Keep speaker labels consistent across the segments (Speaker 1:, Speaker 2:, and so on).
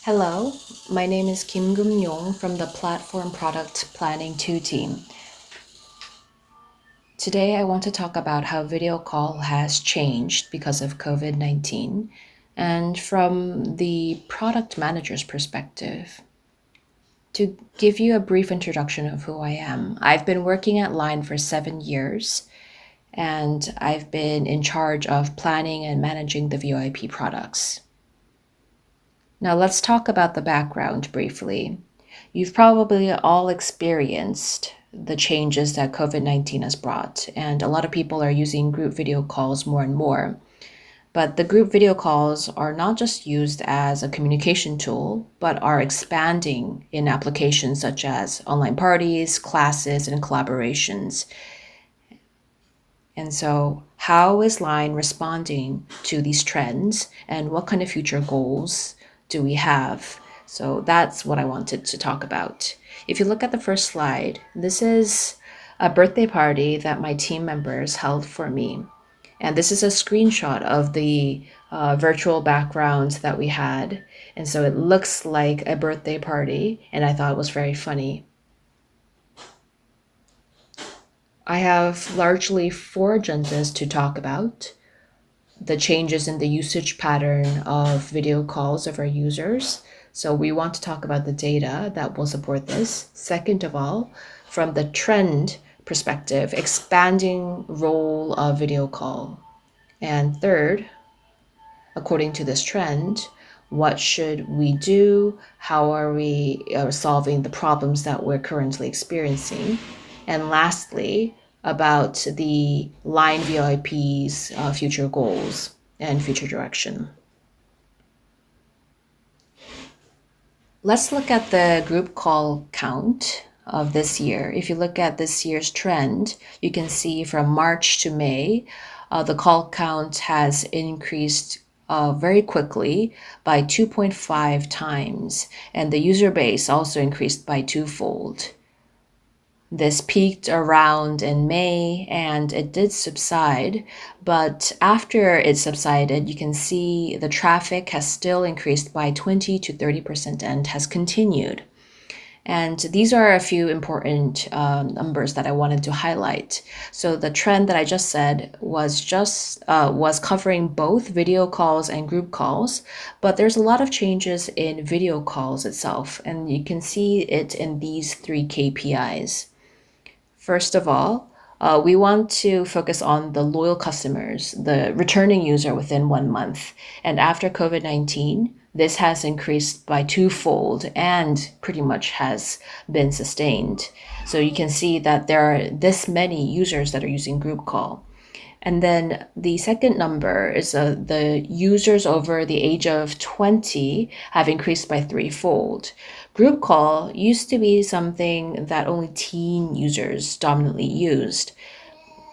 Speaker 1: Hello, my name is Keumryong from the Platform Product Planning 2 team. Today I want to talk about how video call has changed because of COVID-19 and from the product manager's perspective. To give you a brief introduction of who I am, I've been working at Line for 7 years and I've been in charge of planning and managing the VoIP products. Now let's talk about the background briefly. You've probably all experienced the changes that COVID-19 has brought, and a lot of people are using group video calls more and more. But the group video calls are not just used as a communication tool, but are expanding in applications such as online parties, classes, and collaborations. And so, how is Line responding to these trends, and what kind of future goals do we have? So, that's what I wanted to talk about. If you look at the first slide, this is a birthday party that my team members held for me. And this is a screenshot of the virtual background that we had. And so it looks like a birthday party, and I thought it was very funny. I have largely four agendas to talk about: the changes in the usage pattern of video calls of our users. So we want to talk about the data that will support this. Second of all, from the trend perspective, expanding role of video call. And third, according to this trend, what should we do? How are we solving the problems that we're currently experiencing? And lastly, about the Line VIP's future goals and future direction. Let's look at the group call count of this year. If you look at this year's trend, you can see from March to May, the call count has increased very quickly by 2.5 times, and the user base also increased by twofold. This peaked around in May and it did subside, but after it subsided, you can see the traffic has still increased by 20 to 30% and has continued. And these are a few important numbers that I wanted to highlight. So the trend that I just said was covering both video calls and group calls, but there's a lot of changes in video calls itself, and you can see it in these three KPIs. First of all, we want to focus on the loyal customers, the returning user within 1 month. And after COVID-19, this has increased by twofold and pretty much has been sustained. So you can see that there are this many users that are using group call. And then the second number is the users over the age of 20 have increased by threefold. Group call used to be something that only teen users dominantly used.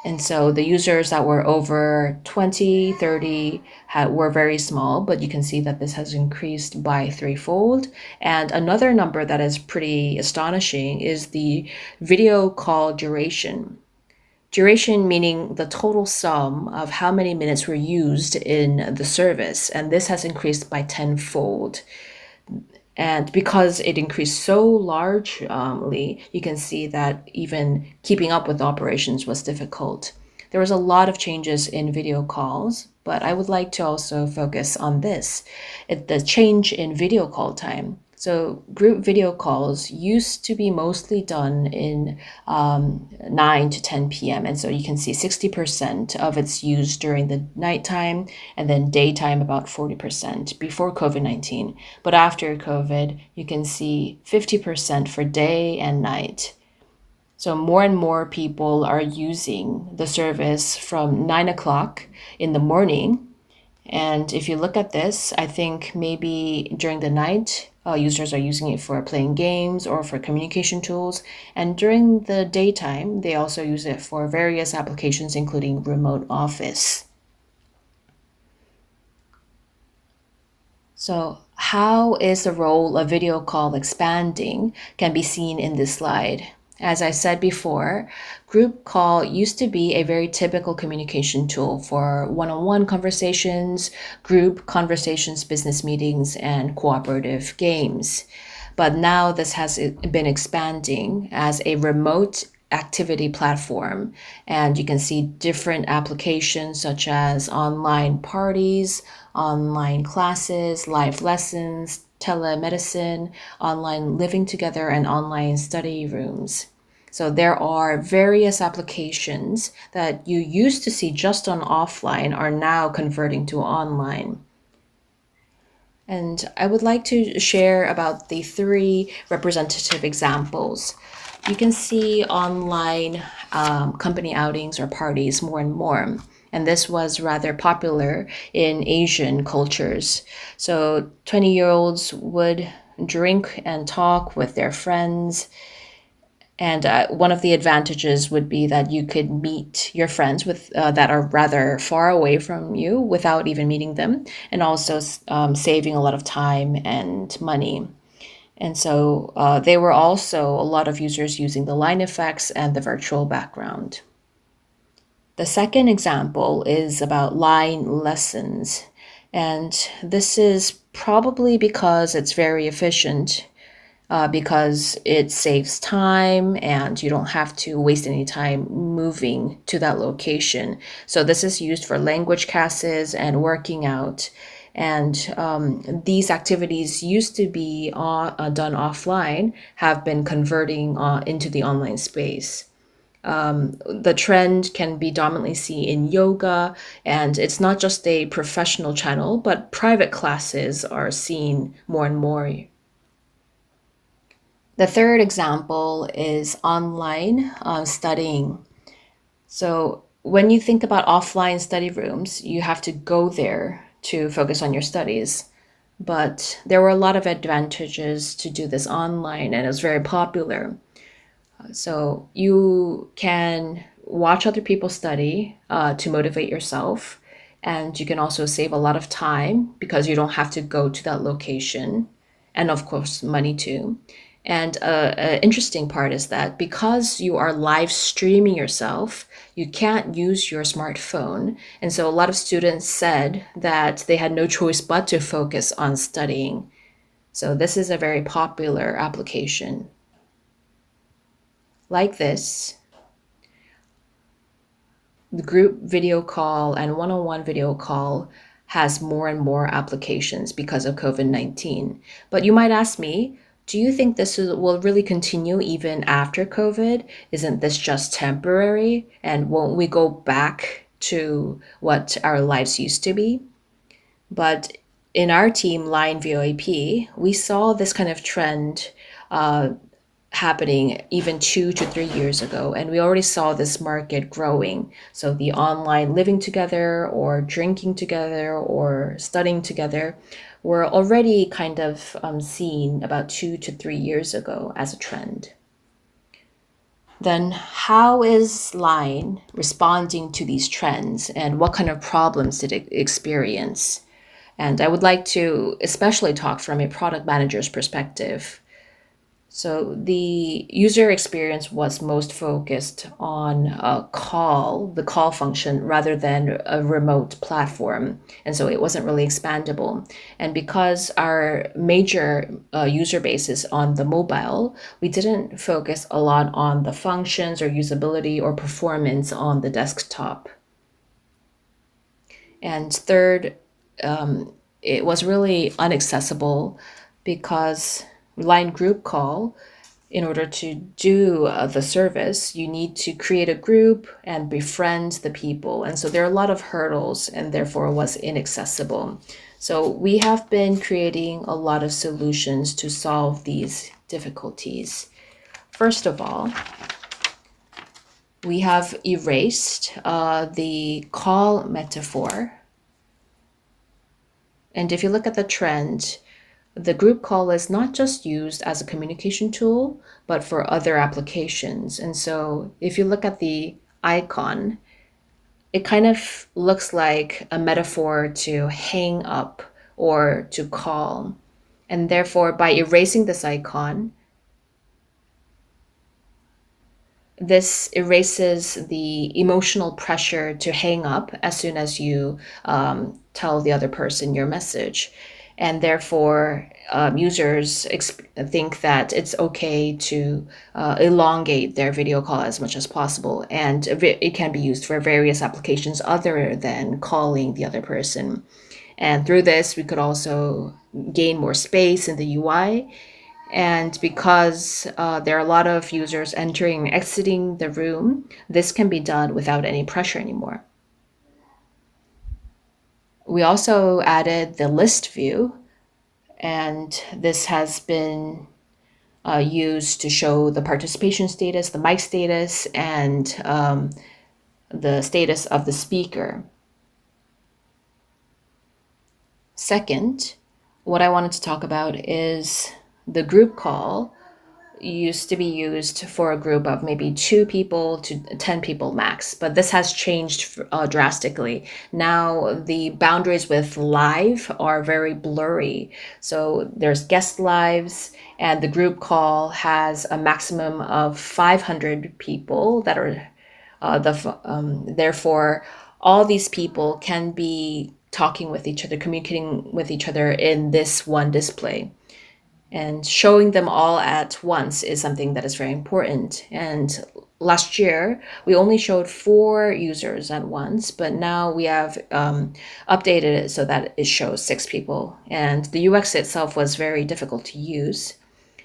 Speaker 1: And so the users that were over 20, 30 were very small, but you can see that this has increased by threefold. And another number that is pretty astonishing is the video call duration. Duration meaning the total sum of how many minutes were used in the service, and this has increased by tenfold. And because it increased so largely, you can see that even keeping up with operations was difficult. There was a lot of changes in video calls, but I would like to also focus on this, the change in video call time. So group video calls used to be mostly done in 9 to 10 p.m. And so you can see 60% of it's used during the nighttime and then daytime about 40% before COVID-19. But after COVID, you can see 50% for day and night. So more and more people are using the service from 9 o'clock in the morning. And if you look at this, I think maybe during the night, users are using it for playing games or for communication tools. And during the daytime, they also use it for various applications, including remote office. So how is the role of video call expanding can be seen in this slide. As I said before, group call used to be a very typical communication tool for one on one conversations, group conversations, business meetings, and cooperative games. But now this has been expanding as a remote activity platform. And you can see different applications such as online parties, online classes, live lessons, telemedicine, online living together, and online study rooms. So there are various applications that you used to see just on offline are now converting to online. And I would like to share about the three representative examples. You can see online company outings or parties more and more. And this was rather popular in Asian cultures. So 20-year-olds would drink and talk with their friends, and one of the advantages would be that you could meet your friends with that are rather far away from you without even meeting them, and also saving a lot of time and money. And so there were also a lot of users using the line effects and the virtual background. The second example is about line lessons. And this is probably because it's very efficient, because it saves time and you don't have to waste any time moving to that location. So this is used for language classes and working out. And these activities used to be done offline, have been converting into the online space. The trend can be dominantly seen in yoga, and it's not just a professional channel, but private classes are seen more and more. The third example is online studying. So when you think about offline study rooms, you have to go there to focus on your studies. But there were a lot of advantages to do this online, and it was very popular. So you can watch other people study to motivate yourself. And you can also save a lot of time because you don't have to go to that location. And of course, money too. And an interesting part is that because you are live streaming yourself, you can't use your smartphone. And so a lot of students said that they had no choice but to focus on studying. So this is a very popular application. Like this, the group video call and one on one video call has more and more applications because of COVID-19. But you might ask me, do you think will really continue even after COVID? Isn't this just temporary? And won't we go back to what our lives used to be? But in our team, Line VoIP, we saw this kind of trend uh, happening even 2 to 3 years ago, and we already saw this market growing. So the online living together or drinking together or studying together were already kind of seen about 2 to 3 years ago as a trend. Then how is Line responding to these trends, and what kind of problems did it experience? And I would like to especially talk from a product manager's perspective. So the user experience was most focused on the call function, rather than a remote platform. And so it wasn't really expandable. And because our major user base is on the mobile, we didn't focus a lot on the functions or usability or performance on the desktop. And third, it was really inaccessible because Line group call, in order to do the service, you need to create a group and befriend the people. And so there are a lot of hurdles, and therefore it was inaccessible. So we have been creating a lot of solutions to solve these difficulties. First of all, we have erased the call metaphor. And if you look at the trend, the group call is not just used as a communication tool, but for other applications. And so if you look at the icon, it kind of looks like a metaphor to hang up or to call. And therefore, by erasing this icon, This erases the emotional pressure to hang up as soon as you tell the other person your message. And therefore, users think that it's okay to elongate their video call as much as possible. And it can be used for various applications other than calling the other person. And through this, we could also gain more space in the UI. And because there are a lot of users entering and exiting the room, this can be done without any pressure anymore. We also added the list view, and this has been used to show the participation status, the mic status, and the status of the speaker. Second, what I wanted to talk about is the group call used to be used for a group of maybe 2 people to 10 people max, but this has changed drastically. Now the boundaries with live are very blurry. So there's guest lives, and the group call has a maximum of 500 people that are therefore all these people can be talking with each other, communicating with each other in this one display. And showing them all at once is something that is very important. And last year, we only showed 4 users at once, but now we have updated it so that it shows 6 people. And the UX itself was very difficult to use.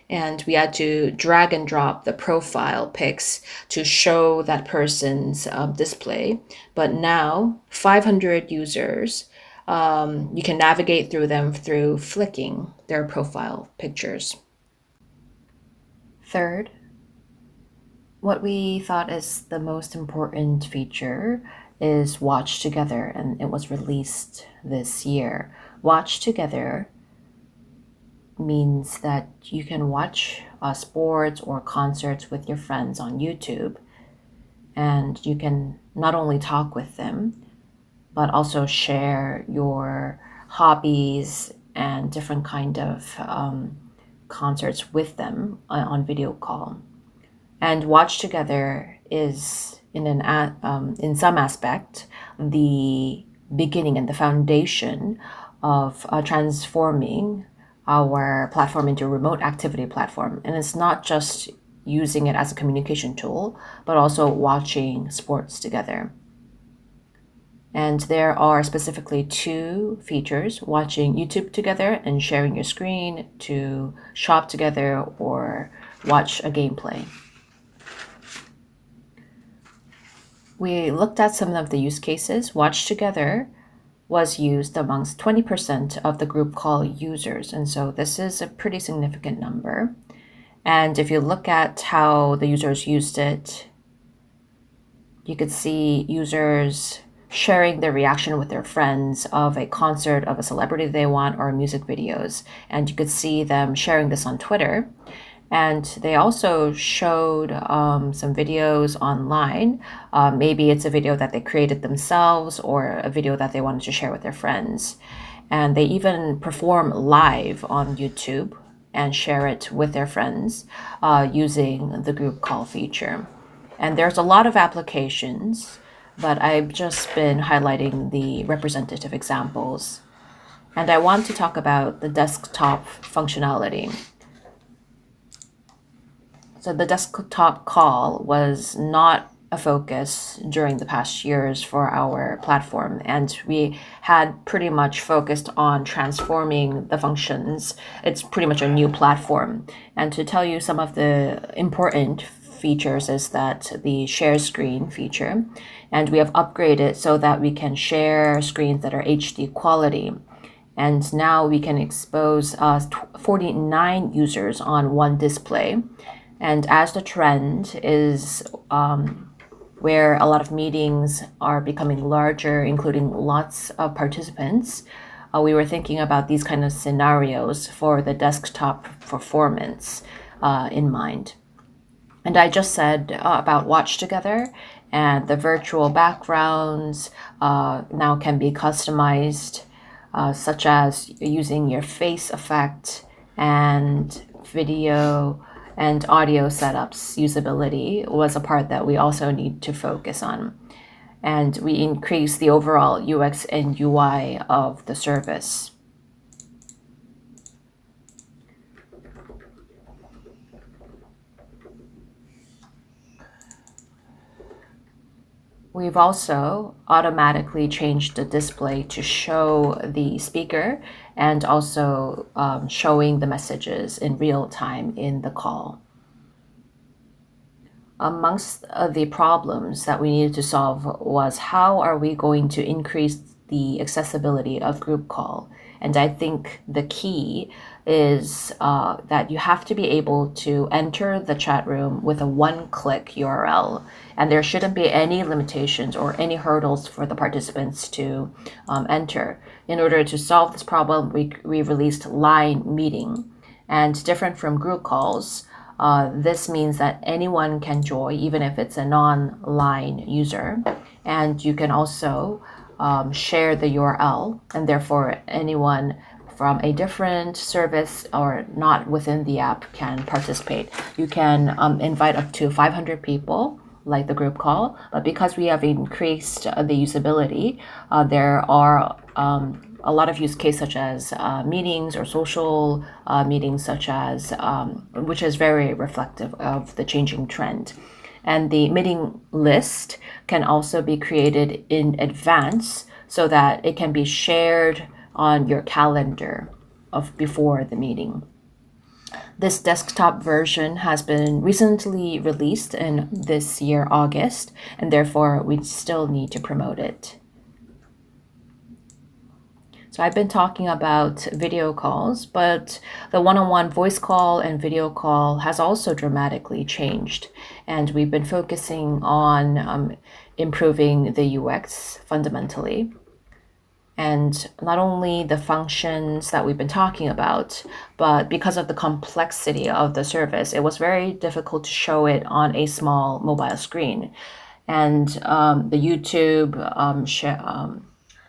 Speaker 1: And we had to drag and drop the profile pics to show that person's display. But now, 500 users, you can navigate through them through flicking their profile pictures. Third, what we thought is the most important feature is Watch Together, and it was released this year. Watch Together means that you can watch sports or concerts with your friends on YouTube, and you can not only talk with them, but also share your hobbies and different kind of concerts with them on video call. And Watch Together is in some aspect the beginning and the foundation of transforming our platform into a remote activity platform. And it's not just using it as a communication tool, but also watching sports together. And there are specifically 2 features: watching YouTube together and sharing your screen to shop together or watch a gameplay. We looked at some of the use cases. Watch Together was used amongst 20% of the group call users, and so this is a pretty significant number. And if you look at how the users used it, you could see users sharing their reaction with their friends of a concert of a celebrity they want or music videos. And you could see them sharing this on Twitter. And they also showed some videos online. Maybe it's a video that they created themselves or a video that they wanted to share with their friends. And they even perform live on YouTube and share it with their friends using the group call feature. And there's a lot of applications, but I've just been highlighting the representative examples. And I want to talk about the desktop functionality. So the desktop call was not a focus during the past years for our platform, and we had pretty much focused on transforming the functions. It's pretty much a new platform. And to tell you some of the important features is that the share screen feature, and we have upgraded so that we can share screens that are HD quality. And now we can expose 49 users on one display. And as the trend is where a lot of meetings are becoming larger, including lots of participants, we were thinking about these kind of scenarios for the desktop performance in mind. And I just said about Watch Together, and the virtual backgrounds now can be customized, such as using your face effect and video and audio setups usability was a part that we also need to focus on. And we increase the overall UX and UI of the service. We've also automatically changed the display to show the speaker and also showing the messages in real time in the call. Amongst the problems that we needed to solve was how are we going to increase the accessibility of group call? And I think the key is that you have to be able to enter the chat room with a one-click URL, and there shouldn't be any limitations or any hurdles for the participants to enter. In order to solve this problem, we released Line Meeting, and different from group calls, this means that anyone can join, even if it's a non-line user. And you can also share the URL, and therefore anyone from a different service or not within the app can participate. You can invite up to 500 people, like the group call, but because we have increased the usability, there are a lot of use cases such as meetings or social meetings, such as which is very reflective of the changing trend. And the meeting list can also be created in advance so that it can be shared on your calendar of before the meeting. This desktop version has been recently released in this year, August, and therefore we still need to promote it. So I've been talking about video calls, but the one-on-one voice call and video call has also dramatically changed. And we've been focusing on improving the UX fundamentally. And not only the functions that we've been talking about, but because of the complexity of the service, it was very difficult to show it on a small mobile screen. And the YouTube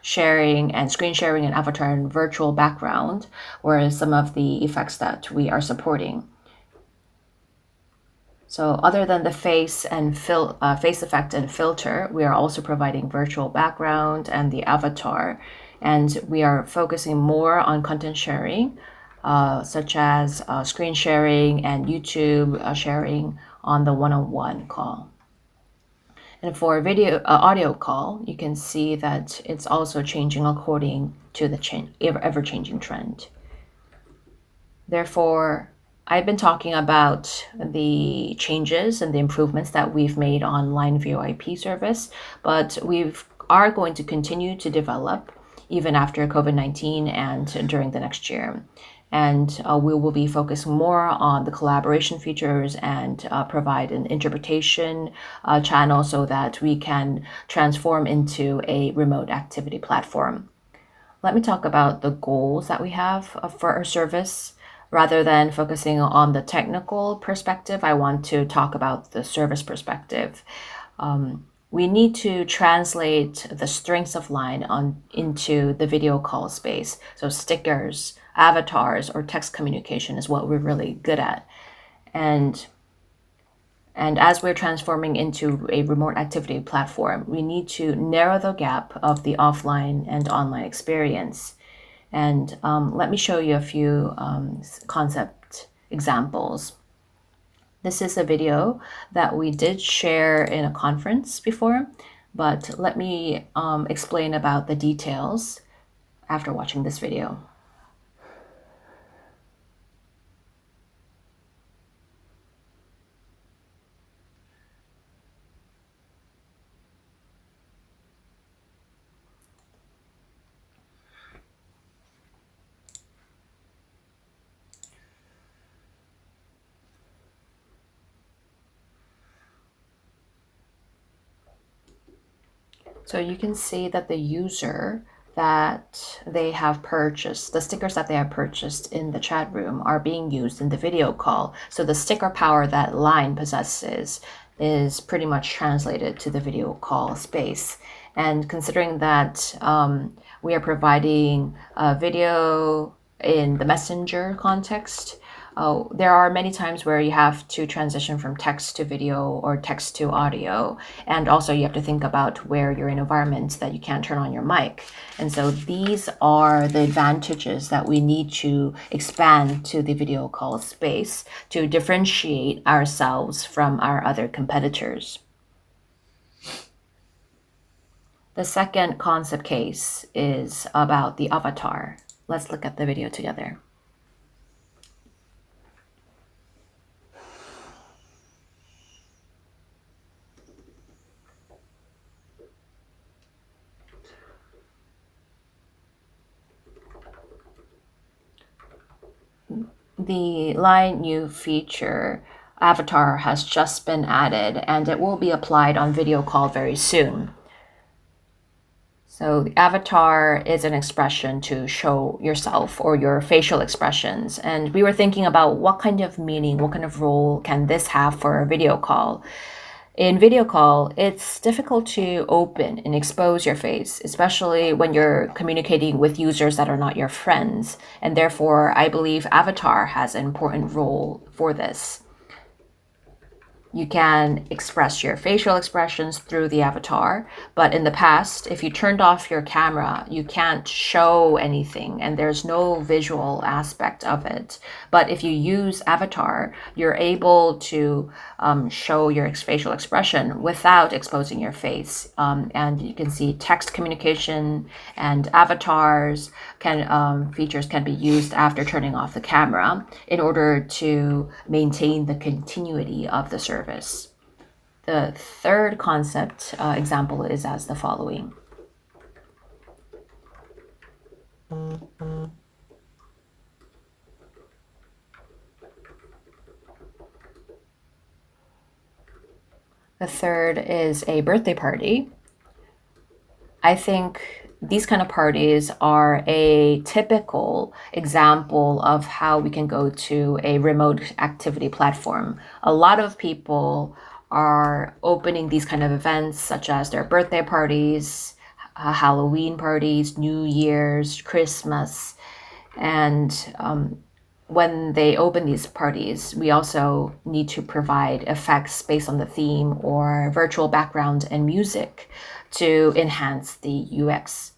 Speaker 1: sharing and screen sharing and avatar and virtual background were some of the effects that we are supporting. So other than the face effect and filter, we are also providing virtual background and the avatar, and we are focusing more on content sharing, such as screen sharing and YouTube sharing on the one-on-one call. And for video audio call, you can see that it's also changing according to the ever-changing trend. Therefore, I've been talking about the changes and the improvements that we've made on Line VoIP service, but we are going to continue to develop even after COVID-19 and during the next year. And we will be focusing more on the collaboration features and provide an interpretation channel so that we can transform into a remote activity platform. Let me talk about the goals that we have for our service. Rather than focusing on the technical perspective, I want to talk about the service perspective. We need to translate the strengths of Line into the video call space. So stickers, avatars, or text communication is what we're really good at. And as we're transforming into a remote activity platform, we need to narrow the gap of the offline and online experience. And let me show you a few concept examples. This is a video that we did share in a conference before, but let me explain about the details after watching this video. So you can see that the user that they have purchased, the stickers that they have purchased in the chat room are being used in the video call. So the sticker power that Line possesses is pretty much translated to the video call space. And considering that we are providing a video in the messenger context, There are many times where you have to transition from text to video or text to audio. And also you have to think about where you're in environments that you can't turn on your mic. And so these are the advantages that we need to expand to the video call space to differentiate ourselves from our other competitors. The second concept case is about the avatar. Let's look at the video together. The line new feature avatar has just been added and it will be applied on video call very soon. So the avatar is an expression to show yourself or your facial expressions. And we were thinking about what kind of meaning, what kind of role can this have for a video call? In video call, it's difficult to open and expose your face, especially when you're communicating with users that are not your friends. And therefore, I believe avatar has an important role for this. You can express your facial expressions through the avatar, but in the past, if you turned off your camera, you can't show anything and there's no visual aspect of it. But if you use avatar, you're able to show your facial expression without exposing your face. And you can see text communication and avatars features can be used after turning off the camera in order to maintain the continuity of the service. The third concept example is as the following. The third is a birthday party. I think these kind of parties are a typical example of how we can go to a remote activity platform. A lot of people are opening these kind of events, such as their birthday parties, Halloween parties, New Year's, Christmas, and when they open these parties, we also need to provide effects based on the theme or virtual background and music to enhance the UX.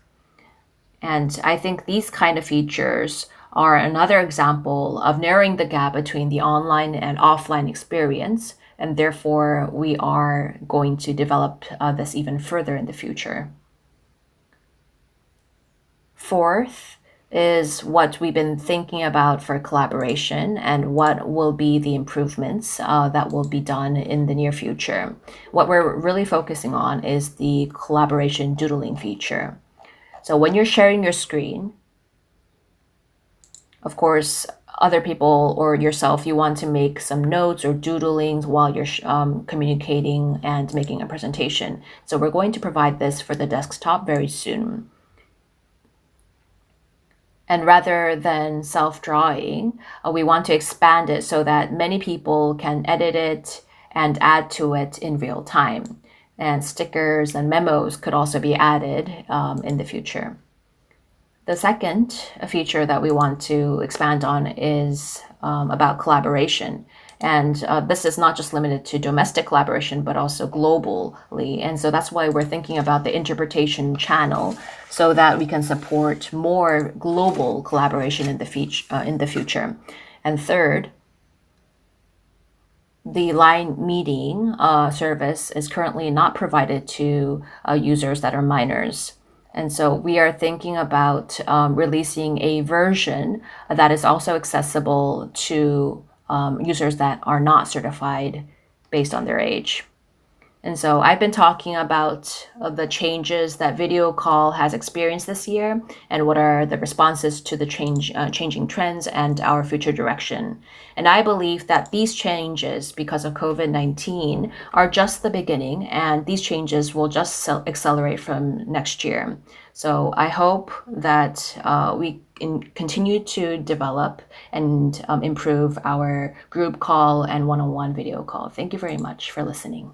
Speaker 1: And I think these kind of features are another example of narrowing the gap between the online and offline experience. And therefore, we are going to develop this even further in the future. Fourth is what we've been thinking about for collaboration and what will be the improvements that will be done in the near future. What we're really focusing on is the collaboration doodling feature. So when you're sharing your screen, of course, other people or yourself, you want to make some notes or doodlings while you're communicating and making a presentation. So we're going to provide this for the desktop very soon. And rather than self-drawing, we want to expand it so that many people can edit it and add to it in real time. And stickers and memos could also be added in the future. The second feature that we want to expand on is about collaboration. And this is not just limited to domestic collaboration, but also globally. And so that's why we're thinking about the interpretation channel so that we can support more global collaboration in the future. And third, the line meeting service is currently not provided to users that are minors. And so we are thinking about releasing a version that is also accessible to users that are not certified based on their age. And so I've been talking about the changes that video call has experienced this year and what are the responses to the changing trends and our future direction. And I believe that these changes, because of COVID-19, are just the beginning, and these changes will just accelerate from next year. So I hope that we continue to develop and improve our group call and one-on-one video call. Thank you very much for listening.